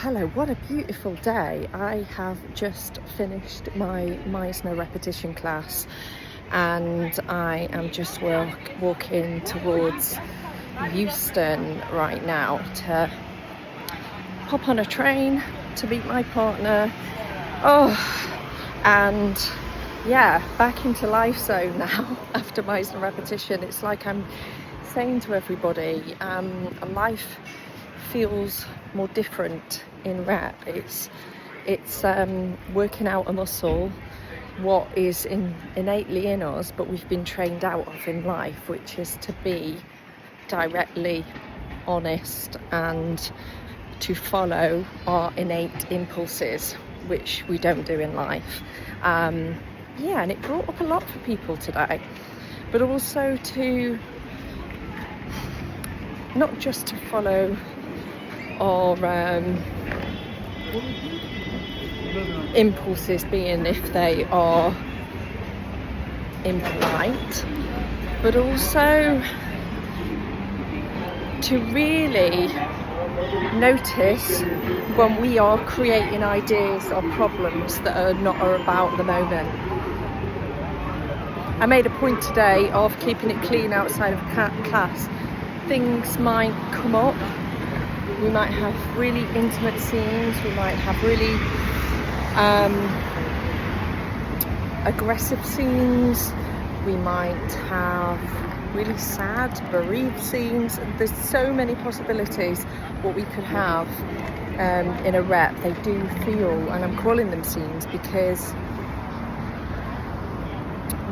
Hello, what a beautiful day. I have just finished my Meisner repetition class and I am just walking towards Euston right now to hop on a train to meet my partner. And yeah, back into life zone now after Meisner repetition. It's like I'm saying to everybody, life feels more different in rep. It's working out a muscle, what is innately in us, but we've been trained out of in life, which is to be directly honest and to follow our innate impulses, which we don't do in life. And it brought up a lot for people today, but also to not just to follow our impulses, being if they are impolite, but also to really notice when we are creating ideas or problems that are not about the moment. I made a point today of keeping it clean outside of class. Things might come up. We might have really intimate scenes, we might have really aggressive scenes, we might have really sad, bereaved scenes. There's so many possibilities what we could have in a rep. They do feel, and I'm calling them scenes because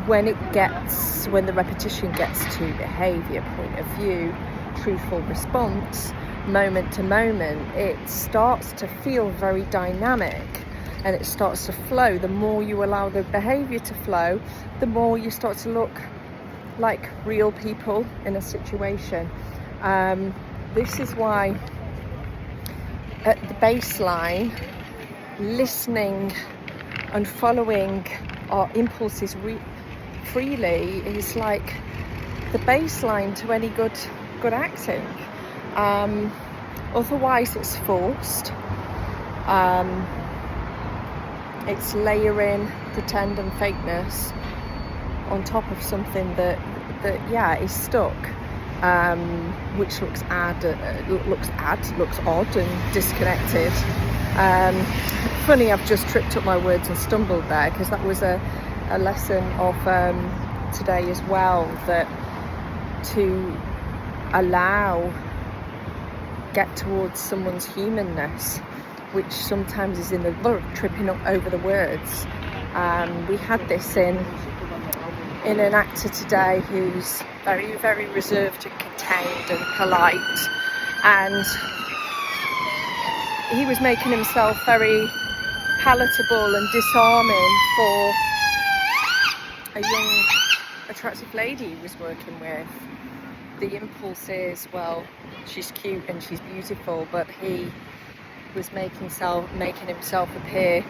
when the repetition gets to behaviour, point of view, truthful response, moment to moment, it starts to feel very dynamic and it starts to flow. The more you allow the behaviour to flow, the more you start to look like real people in a situation. This is why at the baseline, listening and following our impulses freely is like the baseline to any good acting. Otherwise it's forced, it's layering pretend and fakeness on top of something that is stuck, which looks odd and disconnected. Funny, I've just tripped up my words and stumbled there, because that was a lesson of today as well, that to get towards someone's humanness, which sometimes is in the tripping up over the words. We had this in an actor today who's very, very reserved and contained and polite, and he was making himself very palatable and disarming for a young attractive lady he was working with. The impulse is, well, she's cute and she's beautiful, but he was making himself appear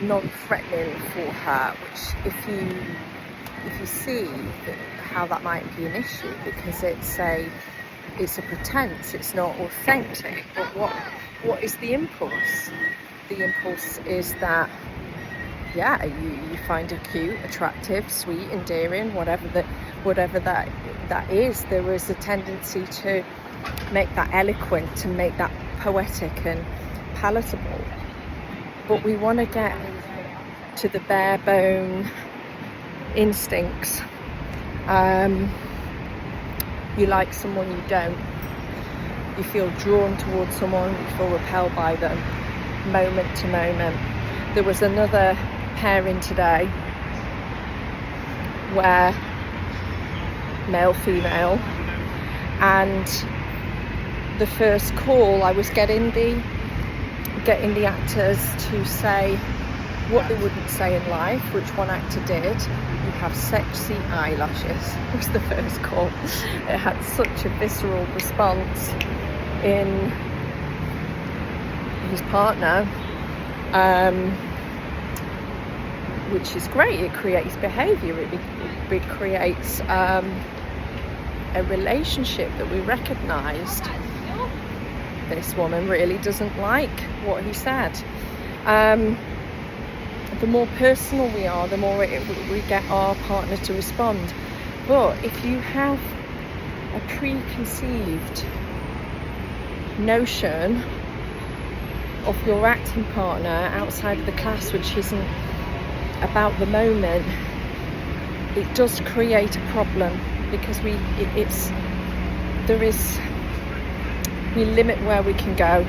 non-threatening for her, which if you see how that might be an issue, because it's a pretense, it's not authentic. But what is the impulse? The impulse is that, you find her cute, attractive, sweet, endearing, whatever that is. There is a tendency to make that eloquent, to make that poetic and palatable. But we want to get to the bare bone instincts. You like someone, you don't. You feel drawn towards someone, you feel repelled by them, moment to moment. There was another pairing today where male, female, and the first call I was getting the actors to say what they wouldn't say in life, which one actor did. You have sexy eyelashes was the first call. It had such a visceral response in his partner, which is great. It creates behaviour. it creates a relationship that we recognised this woman really doesn't like what he said. The more personal we are, the more we get our partner to respond. But if you have a preconceived notion of your acting partner outside of the class, which isn't about the moment, it does create a problem, because we limit where we can go.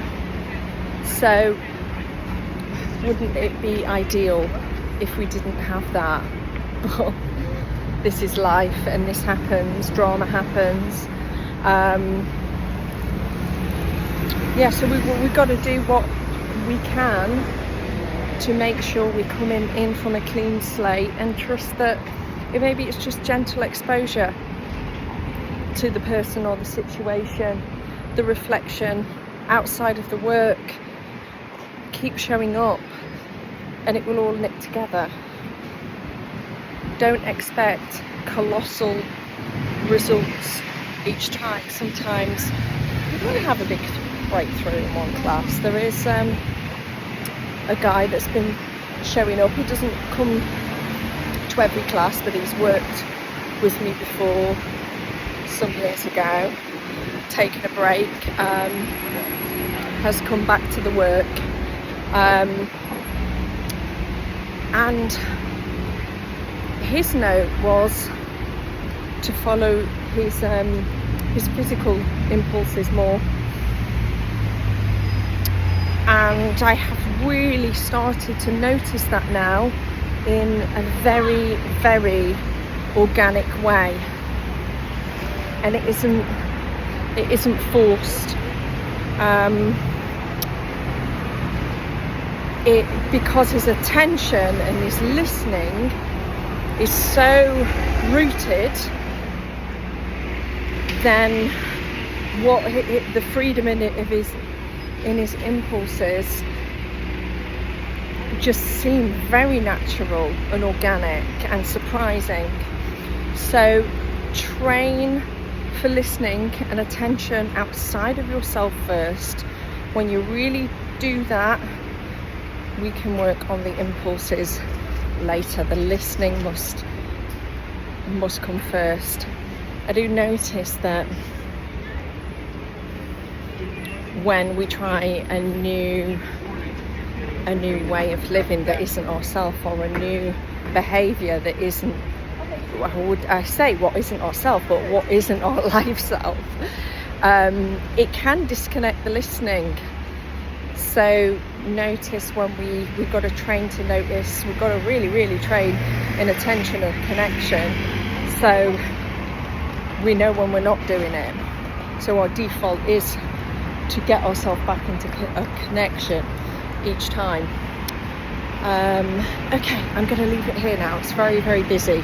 So wouldn't it be ideal if we didn't have that? But this is life, and this happens, drama happens. So we've got to do what we can to make sure we come in from a clean slate, and trust that maybe it's just gentle exposure to the person or the situation, the reflection outside of the work. Keep showing up and it will all knit together. Don't expect colossal results each time. Sometimes you don't have a big breakthrough in one class. There is a guy that's been showing up. He doesn't come to every class, but he's worked with me before some years ago, taken a break, has come back to the work, and his note was to follow his physical impulses more. And I have really started to notice that now in a very, very organic way, and it isn't forced. Because his attention and his listening is so rooted, then the freedom in his impulses just seem very natural and organic and surprising. So train for listening and attention outside of yourself first. When you really do that, we can work on the impulses later. The listening must come first. I do notice that when we try a new way of living that isn't ourself, or a new behaviour that isn't, what isn't ourself, but what isn't our life self, it can disconnect the listening. So notice when we've got to train to notice. We've got to really, really train in attention and connection, so we know when we're not doing it. So our default is to get ourselves back into a connection each time. Okay, I'm going to leave it here now. It's very, very busy.